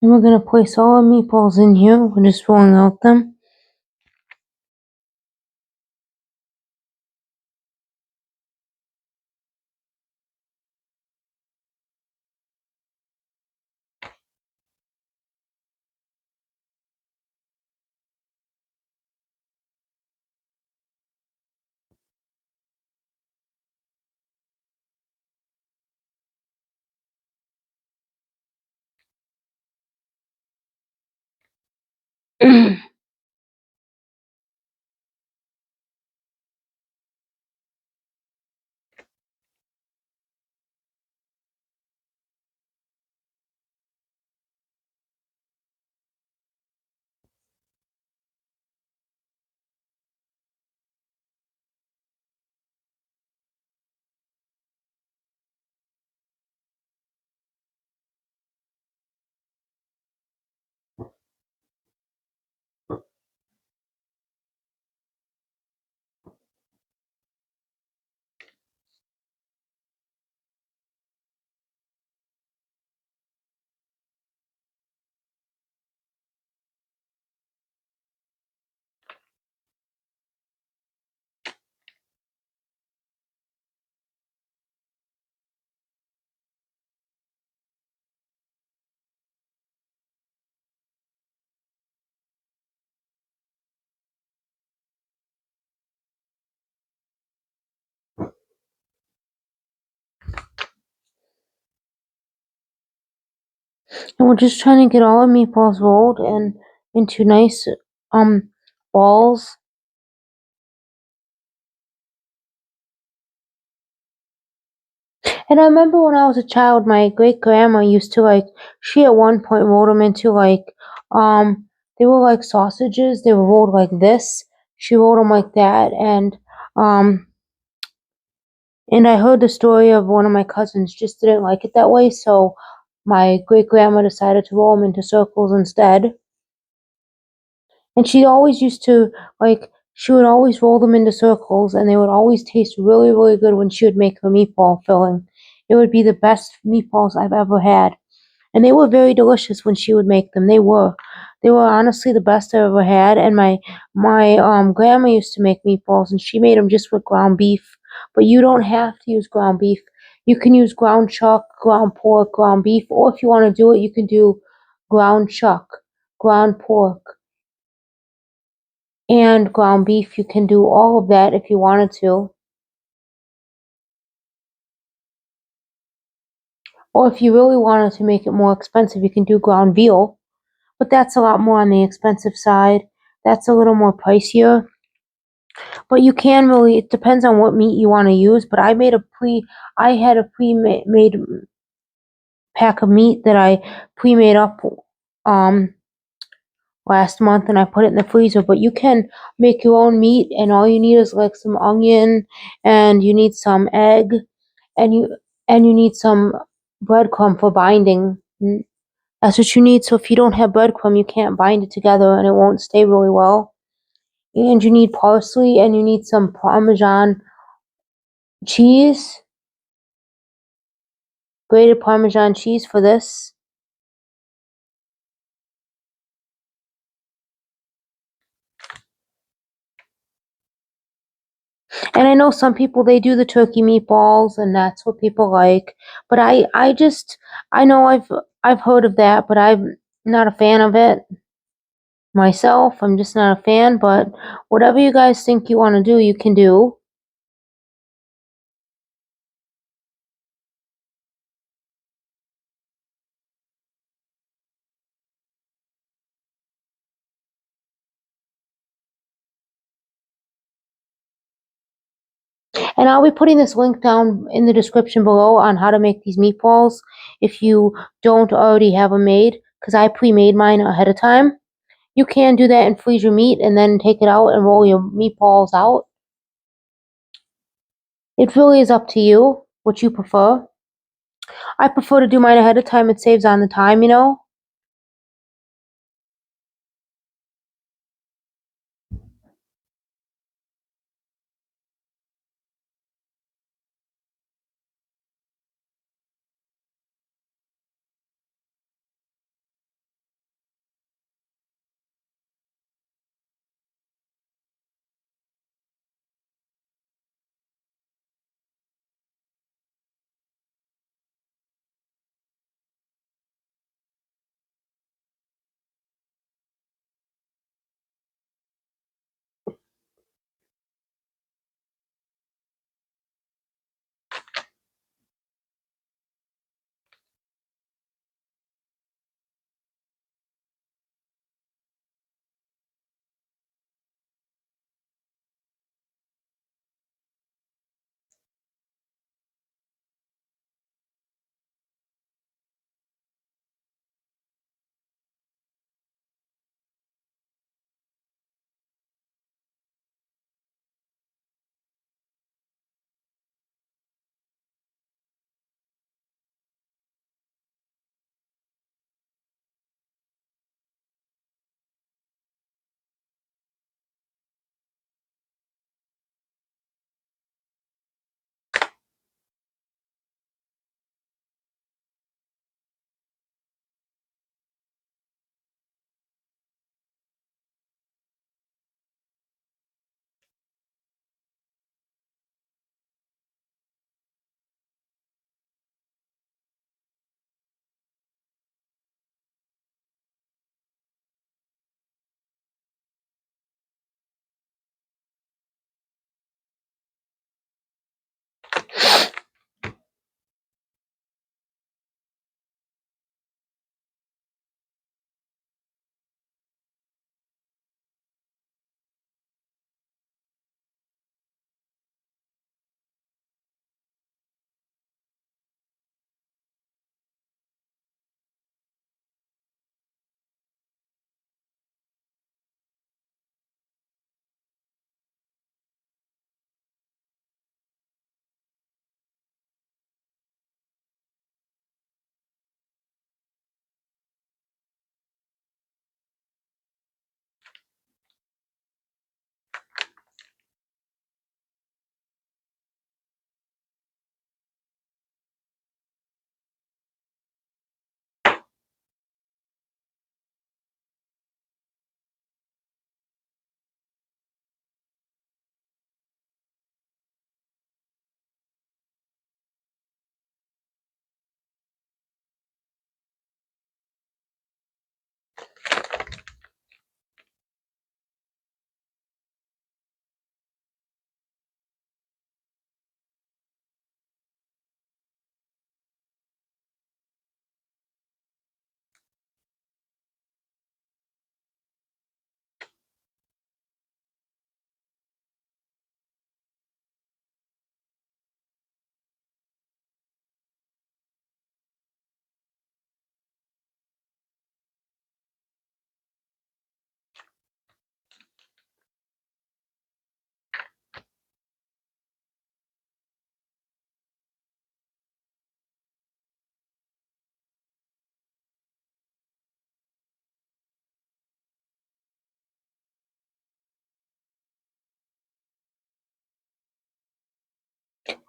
And we're going to place all our meatballs in here. We're just rolling out them. And we're just trying to get all our meatballs rolled and into nice balls. And I remember when I was a child, my great grandma used to she at one point rolled them into they were like sausages. They were rolled like this. She rolled them like that, um, and I heard the story of one of my cousins just didn't like it that way, so my great grandma decided to roll them into circles instead. And she always used to she would always roll them into circles, and they would always taste really, really good when she would make her meatball filling. It would be the best meatballs I've ever had. And they were very delicious when she would make them. They were. They were honestly the best I ever had. And my grandma used to make meatballs, and she made them just with ground beef. But you don't have to use ground beef. You can use ground chuck, ground pork, ground beef, or if you want to do it, you can do ground chuck, ground pork, and ground beef. You can do all of that if you wanted to. Or if you really wanted to make it more expensive, you can do ground veal. But that's a lot more on the expensive side. That's a little more pricier. But you can really, it depends on what meat you want to use. But I had a pre-made pack of meat that I pre-made up um last month, and I put it in the freezer. But you can make your own meat, and all you need is like some onion, and you need some egg, and you need some breadcrumb for binding. That's what you need. So if you don't have breadcrumb, you can't bind it together, and it won't stay really well. And you need parsley, and you need some Parmesan cheese, grated Parmesan cheese for this. And I know some people they do the turkey meatballs, and that's what people like. But I know I've heard of that, but I'm not a fan of it myself. I'm just not a fan. But whatever you guys think you want to do, you can do. And I'll be putting this link down in the description below on how to make these meatballs if you don't already have them made, because I pre-made mine ahead of time. You can do that and freeze your meat and then take it out and roll your meatballs out. It really is up to you what you prefer. I prefer to do mine ahead of time. It saves on the time, you know.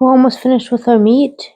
We're almost finished with our meat.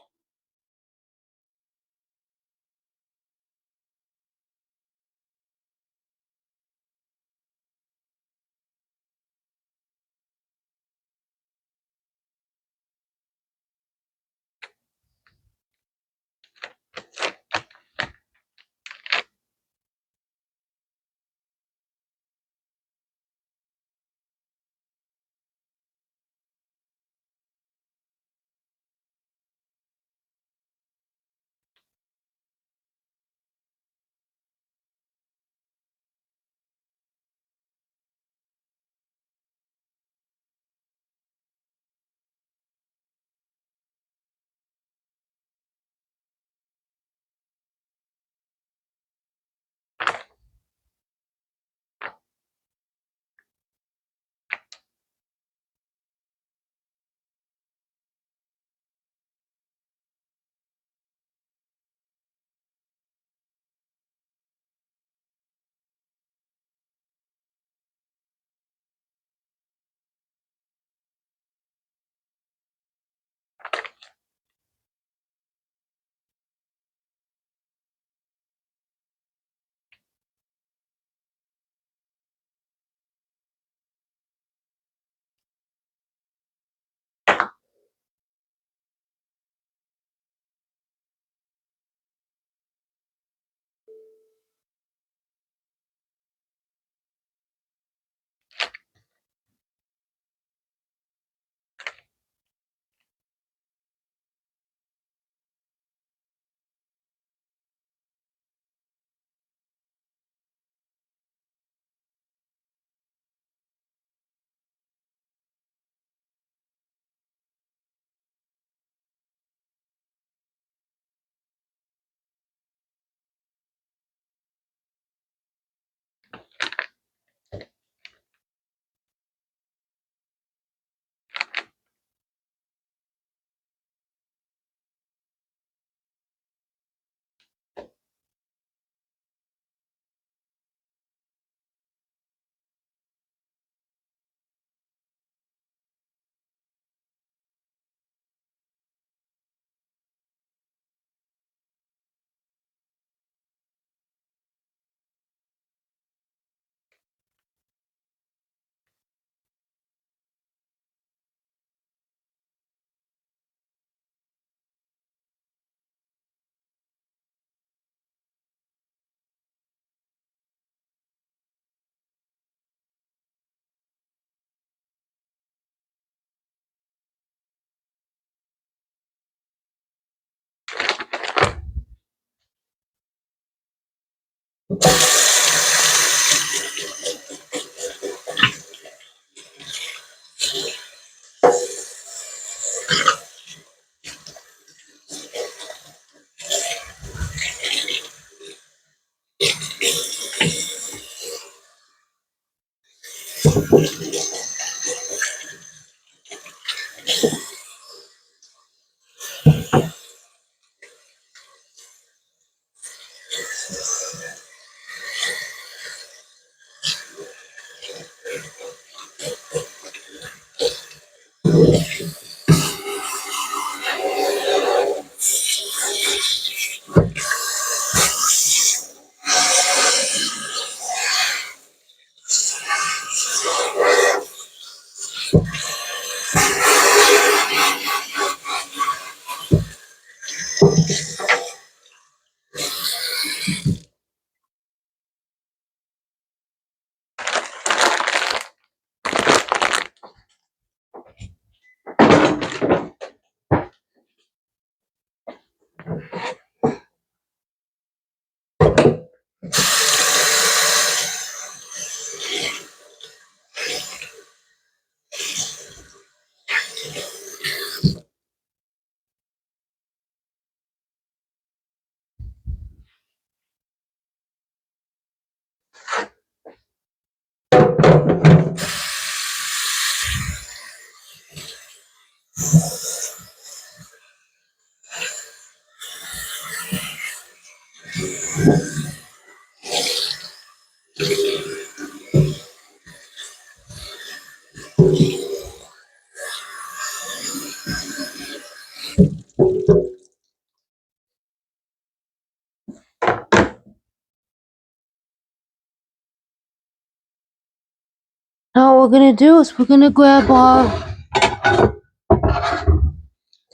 we're gonna do is we're gonna grab our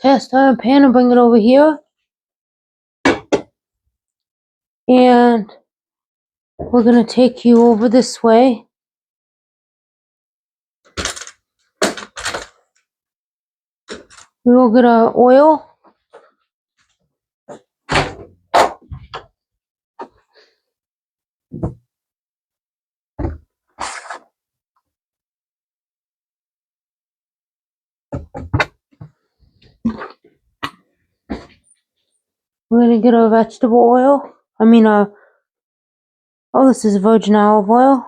cast iron pan and bring it over here. And we're gonna take you over this way. We will get our oil. We're gonna get our vegetable oil. Oh, this is virgin olive oil.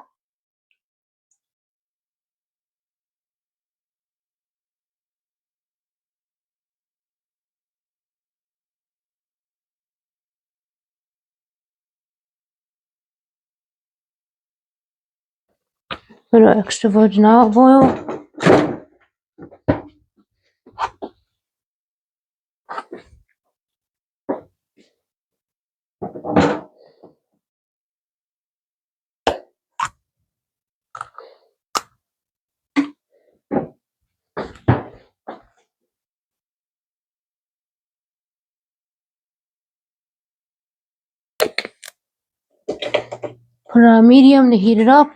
A little extra virgin olive oil. Put it on medium to heat it up.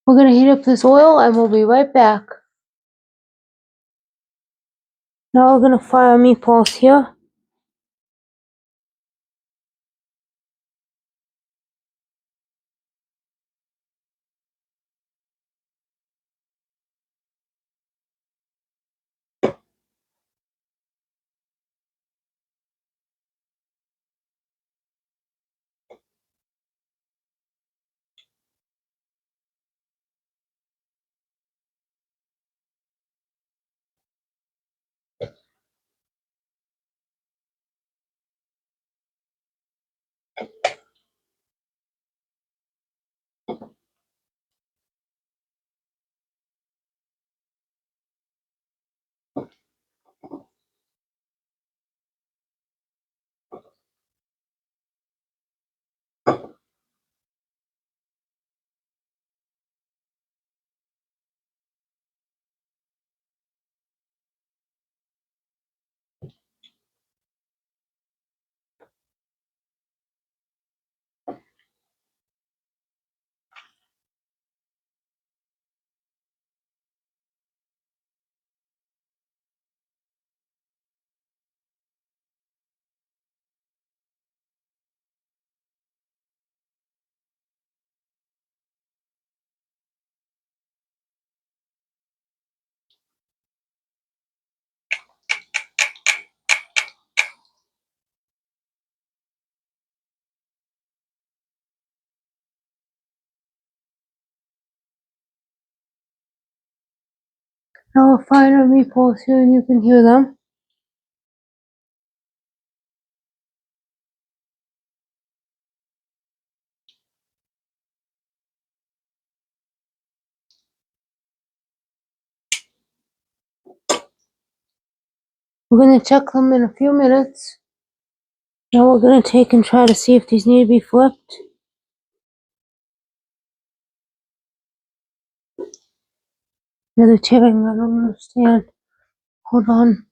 We're gonna heat up this oil and we'll be right back. Now we're gonna fry our meatballs here. Now we're frying our meatballs here and you can hear them. We're gonna check them in a few minutes. Now we're gonna take and try to see if these need to be flipped. Yeah, they're tearing, I don't understand. Hold on.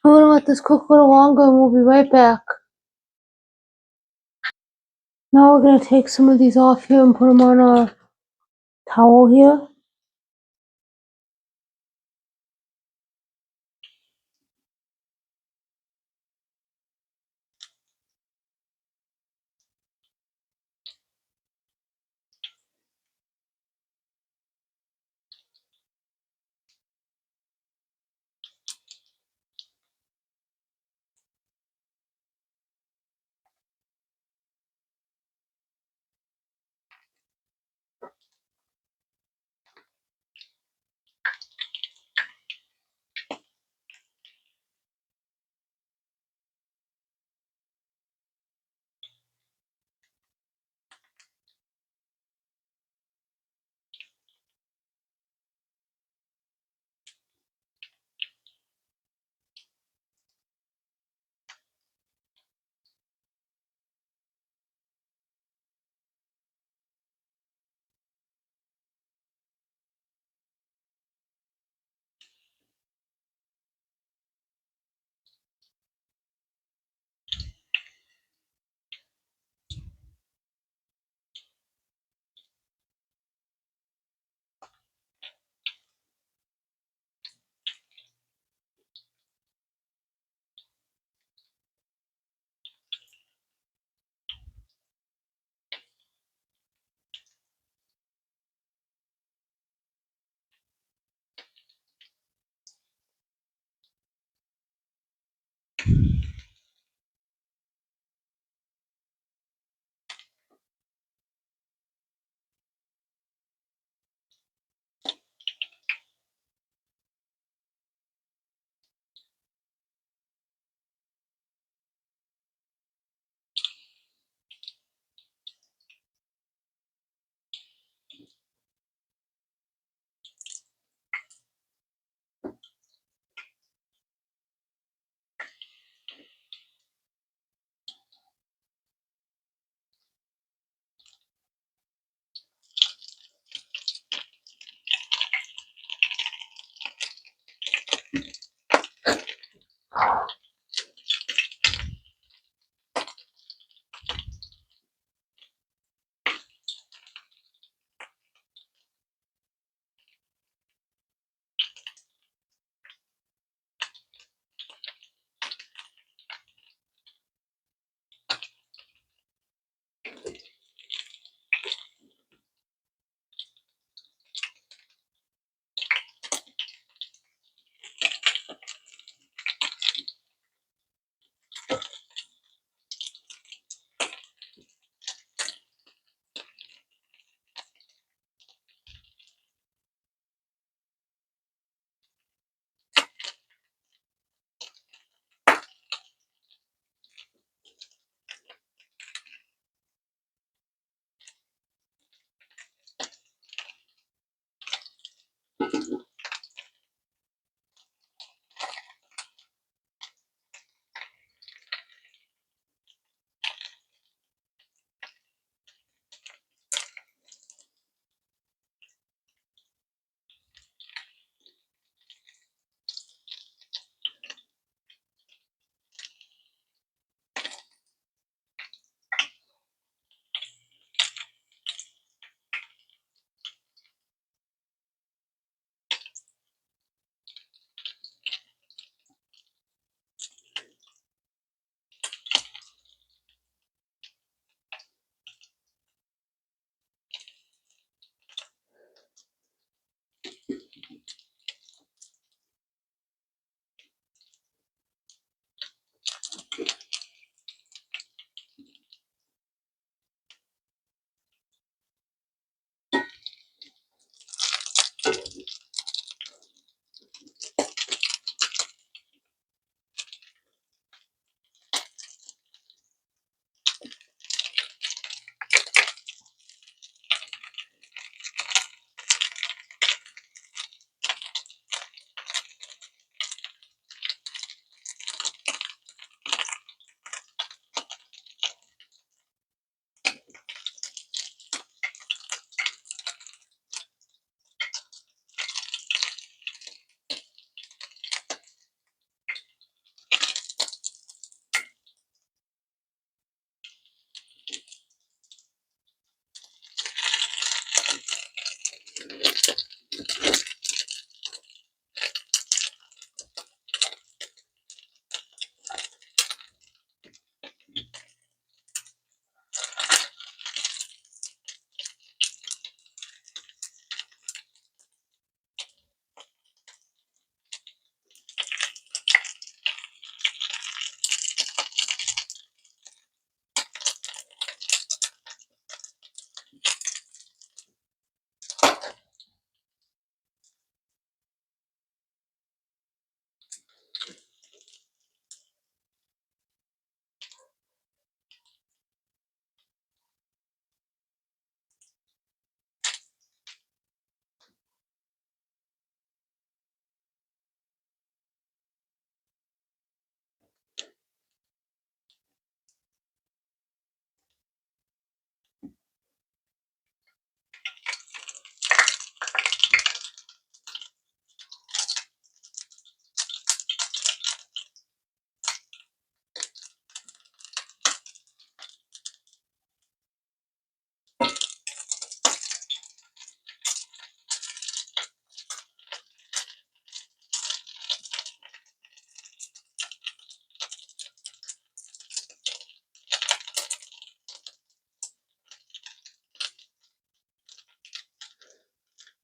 I'm gonna let this cook a little longer and we'll be right back. Now we're gonna take some of these off here and put them on our towel here.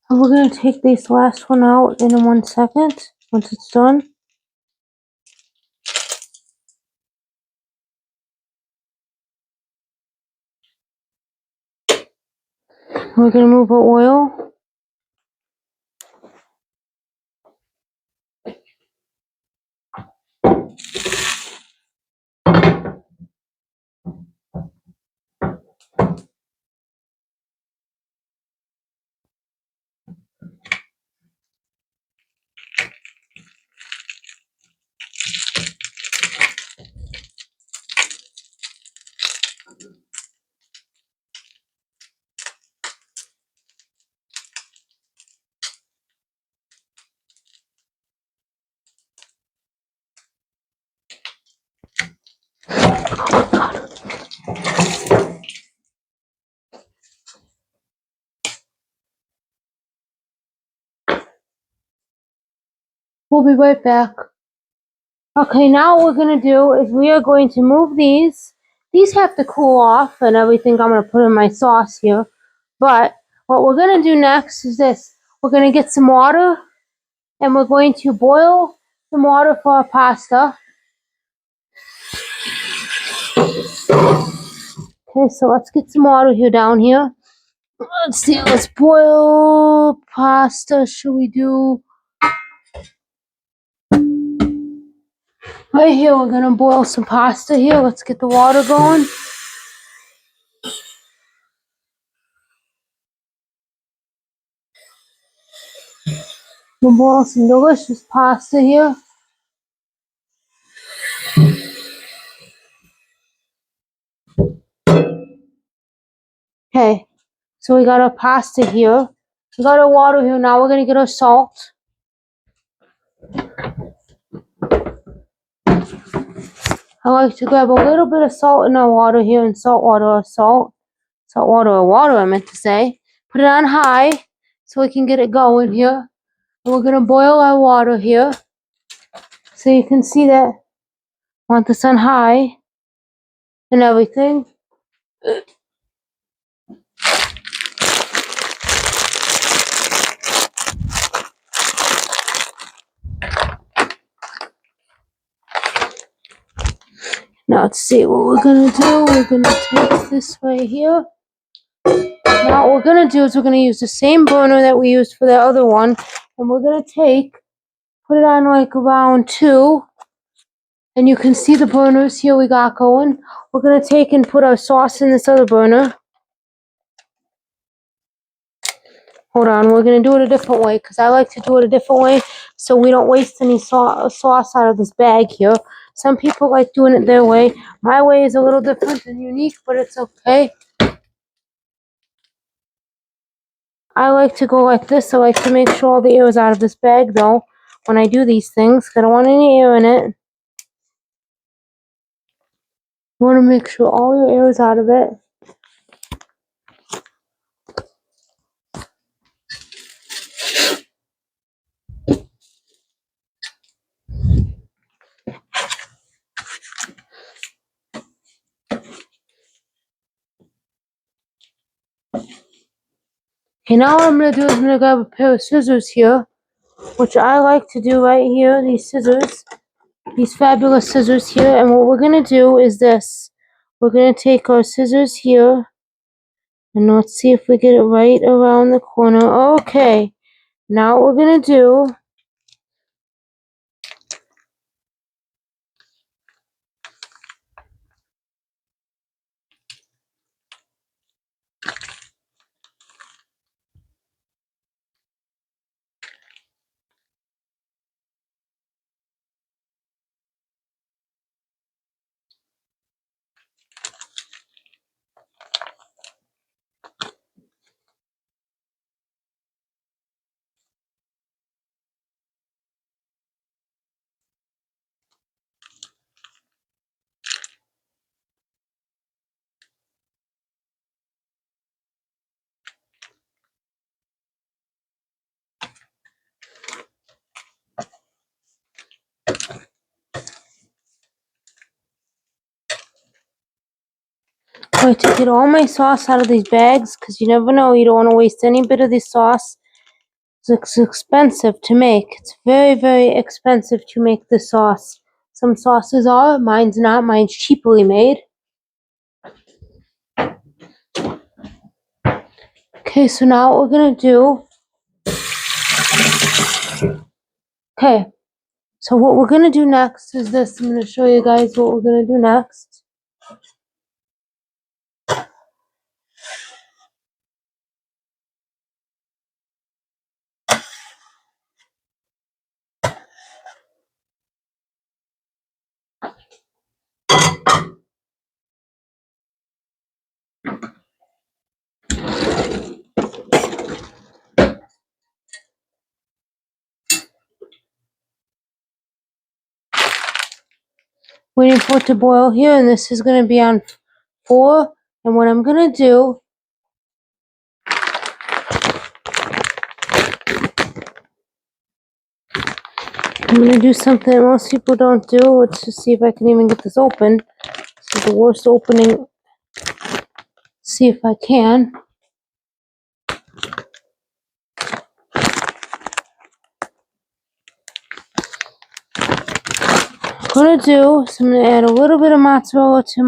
And we're going to take this last one out in 1 second once it's done. We're going to move our oil. We'll be right back. Okay, now what we're going to do is we are going to move these. These have to cool off and everything. I'm going to put in my sauce here. But what we're going to do next is this. We're going to get some water and we're going to boil some water for our pasta. Okay, so let's get some water here down here. Let's see, let's boil pasta. Should we do... Right here, we're going to boil some pasta here. Let's get the water going. We'll boil some delicious pasta here. Okay, so we got our pasta here. We got our water here. Now we're going to get our salt. I like to grab a little bit of salt in our water here, and salt water or salt. Salt water or water, I meant to say. Put it on high so we can get it going here. And we're going to boil our water here. So you can see that. Want this on high and everything. Now let's see what we're going to do. We're going to take this right here. Now what we're going to do is we're going to use the same burner that we used for the other one. And we're going to put it on like around 2. And you can see the burners here we got going. We're going to take and put our sauce in this other burner. Hold on, we're going to do it a different way because I like to do it a different way so we don't waste any sauce out of this bag here. Some people like doing it their way. My way is a little different and unique, but it's okay. I like to go like this. I like to make sure all the air is out of this bag, though, when I do these things. I don't want any air in it. You want to make sure all your air is out of it. Okay, now what I'm going to do is I'm going to grab a pair of scissors here, which I like to do right here, these scissors. These fabulous scissors here, and what we're going to do is this. We're going to take our scissors here, and let's see if we get it right around the corner. Okay, now what we're going to do... I like to get all my sauce out of these bags, because you never know, you don't want to waste any bit of this sauce. It's expensive to make. It's very, very expensive to make the sauce. Some sauces are, mine's not. Mine's cheaply made. Okay, so now what we're gonna do. Okay, so what we're gonna do next is this. I'm gonna show you guys what we're gonna do next. Waiting for it to boil here, and this is gonna be on 4. And what I'm gonna do, I'm gonna do something that most people don't do. Let's just see if I can even get this open. This is the worst opening. See if I can. What I'm gonna do is I'm gonna add a little bit of mozzarella to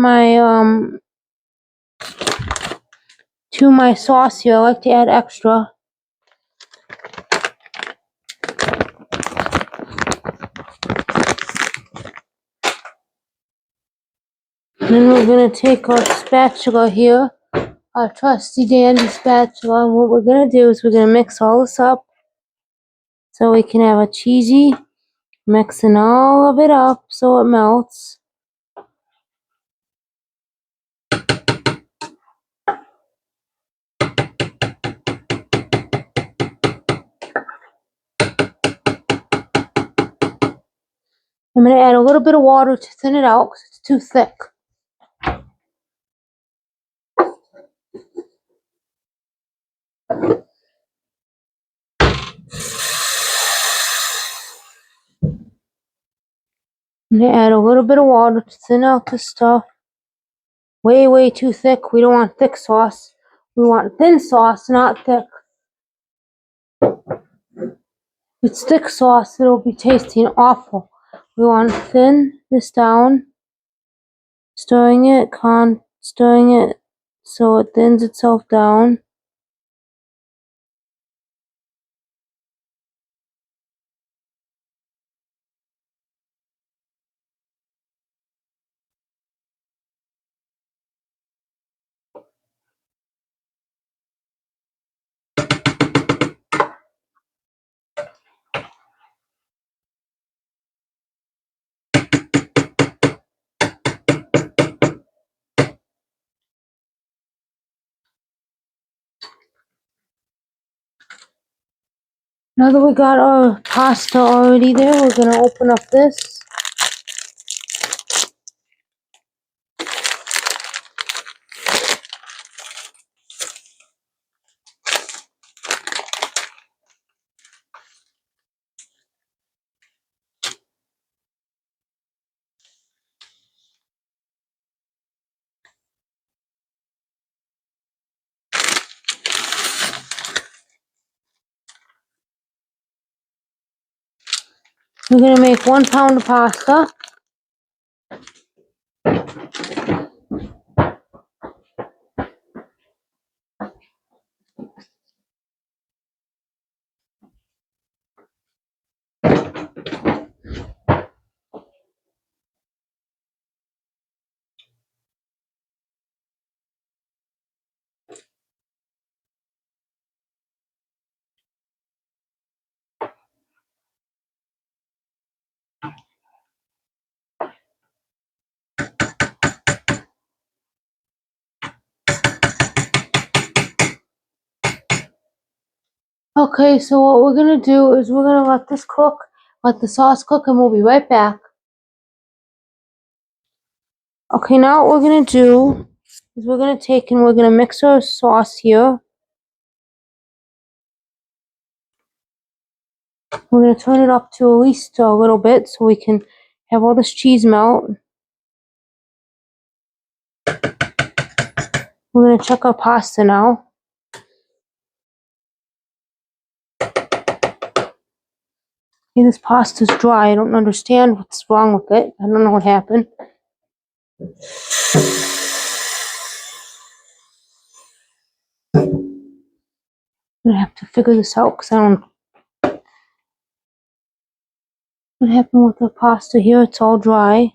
my sauce here. I like to add extra. And then we're gonna take our spatula here, our trusty dandy spatula, and what we're gonna do is we're gonna mix all this up so we can have a cheesy mixing all of it up so it melts. I'm gonna add a little bit of water to thin it out because it's too thick. I'm gonna add a little bit of water to thin out the stuff. Way, way too thick. We don't want thick sauce. We want thin sauce, not thick. If it's thick sauce, it'll be tasting awful. We want to thin this down, stirring it so it thins itself down. Now that we got our pasta already there, we're gonna open up this. We're gonna make 1 pound of pasta. Okay, so what we're gonna do is we're gonna let this cook, let the sauce cook, and we'll be right back. Okay, now what we're gonna do is we're gonna take and we're gonna mix our sauce here. We're gonna turn it up to at least a little bit so we can have all this cheese melt. We're gonna check our pasta now. Okay, this pasta's dry. I don't understand what's wrong with it. I don't know what happened. I'm gonna have to figure this out because I don't know what happened with the pasta here. It's all dry.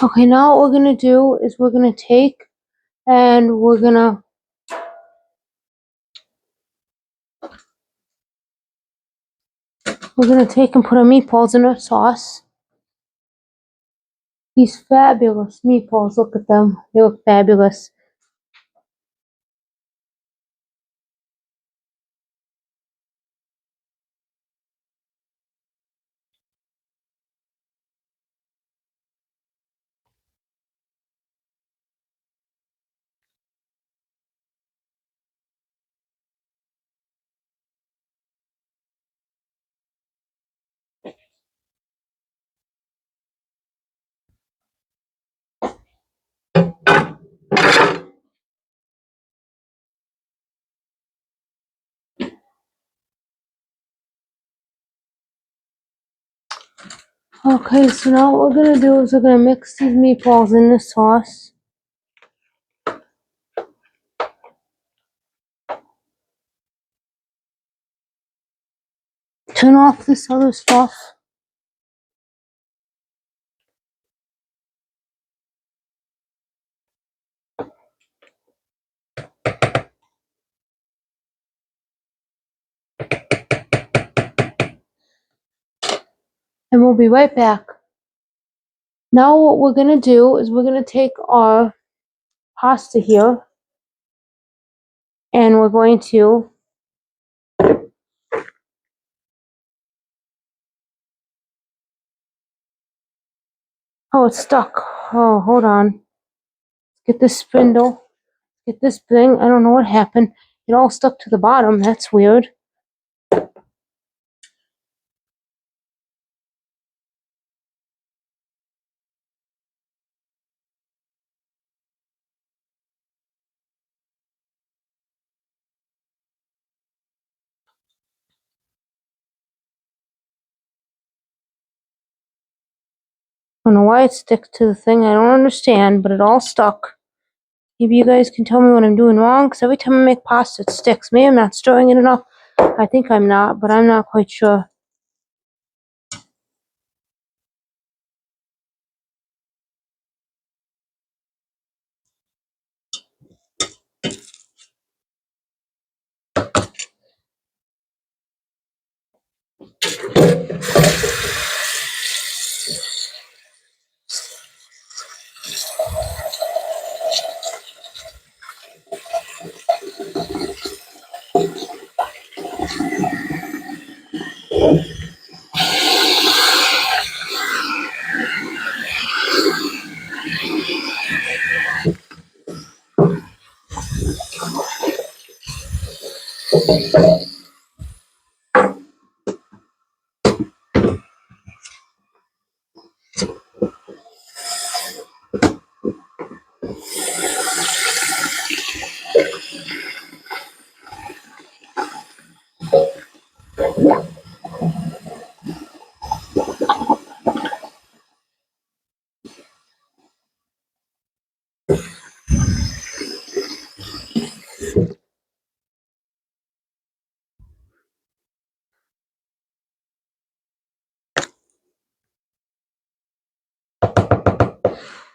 Okay, now what we're gonna do is we're gonna take and we're gonna take and put our meatballs in our sauce. These fabulous meatballs, look at them. They look fabulous. Okay, so now what we're gonna do is we're gonna mix these meatballs in the sauce. Turn off this other stuff. And we'll be right back. Now what we're gonna do is we're gonna take our pasta here and we're going to oh, it's stuck. Oh, hold on. Get this spindle. Get this thing. I don't know what happened. It all stuck to the bottom. That's weird. I don't know why it sticks to the thing. I don't understand, but it all stuck. Maybe you guys can tell me what I'm doing wrong, because every time I make pasta, it sticks. Maybe I'm not stirring it enough. I think I'm not, but I'm not quite sure.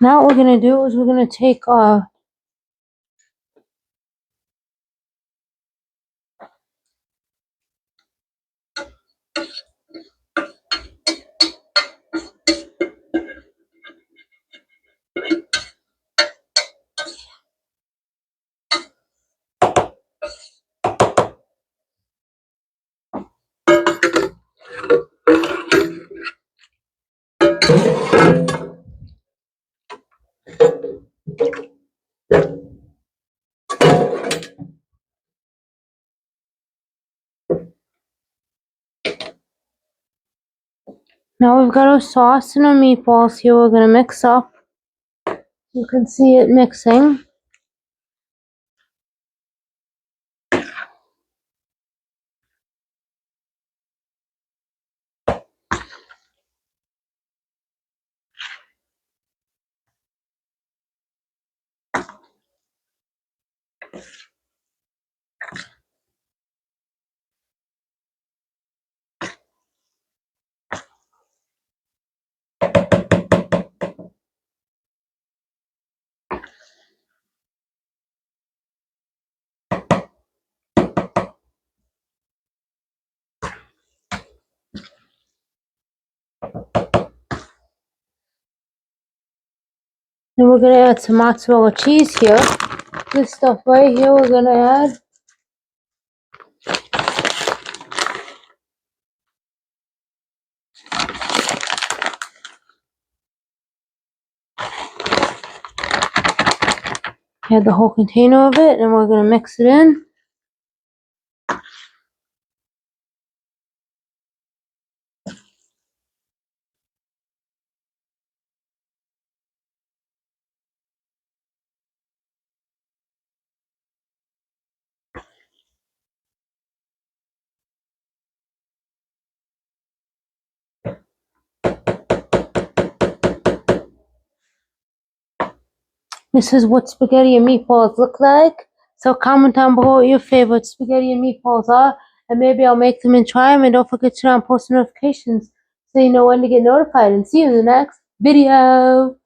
Now what we're going to do is we're going to take Now we've got our sauce and our meatballs here we're going to mix up. You can see it mixing. And we're going to add some mozzarella cheese here. This stuff right here we're going to add. Add the whole container of it and we're going to mix it in. This is what spaghetti and meatballs look like. So comment down below what your favorite spaghetti and meatballs are. And maybe I'll make them and try them. And don't forget to turn on post notifications so you know when to get notified. And see you in the next video.